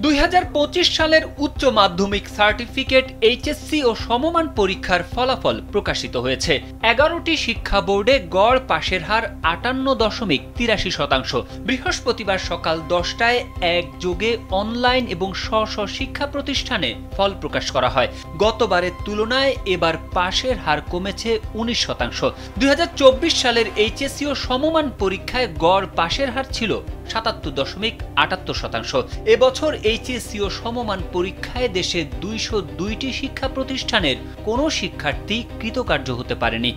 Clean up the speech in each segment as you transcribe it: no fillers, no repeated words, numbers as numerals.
2025 সালের উচ্চ মাধ্যমিক সার্টিফিকেট এইচএসসি ও সমমান পরীক্ষার ফলাফল প্রকাশিত হয়েছে। 11টি শিক্ষা বোর্ডে গড় পাশের হার 58.83%। বৃহস্পতিবার সকাল 10টায় একযোগে অনলাইন এবং স্ব শিক্ষা প্রতিষ্ঠানে ফল প্রকাশ করা হয়। গতবারের তুলনায় এবার পাশের হার কমেছে 19%। 2024 সালের এইচএসসি ও সমমান পরীক্ষায় গড় পাশের হার ছিল 77.78%। এবছর এইচএসসি ও সমমান পরীক্ষায় দেশে 202টি শিক্ষা প্রতিষ্ঠানের কোনো শিক্ষার্থী কৃতকার্য হতে পারেনি।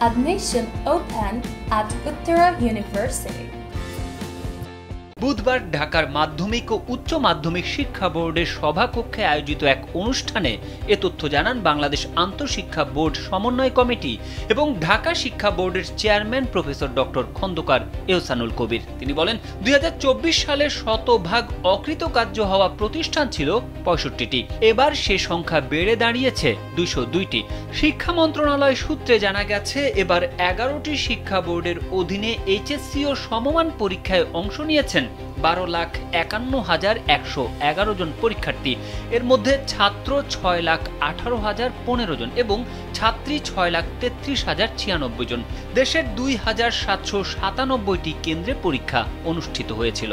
Admission open at Uttara University. বুধবার ঢাকার মাধ্যমিক ও উচ্চ মাধ্যমিক শিক্ষা বোর্ডের সভাকক্ষে আয়োজিত এক অনুষ্ঠানে এ তথ্য জানান বাংলাদেশ আন্তঃশিক্ষা বোর্ড সমন্বয় কমিটি এবং ঢাকা শিক্ষা বোর্ডের chairman professor doctor Khondaker Ehsanul Kabir. তিনি বলেন, 2024 সালে শতভাগ অকৃতকার্য হওয়া প্রতিষ্ঠান ছিল 65টি। এবার সে সংখ্যা বেড়ে দাঁড়িয়েছে 202টি। শিক্ষা মন্ত্রণালয় সূত্রে জানা গেছে, এবার 11টি শিক্ষা বোর্ডের অধীনে এইচএসসি ও সমমান পরীক্ষায় অংশ নিয়েছেন 12,51,111 জন পরীক্ষার্থী। এর মধ্যে ছাত্র 6,18,015 জন এবং ছাত্রী 6,33,096 জন। দেশের 2,797টি কেন্দ্রে পরীক্ষা অনুষ্ঠিত হয়েছিল।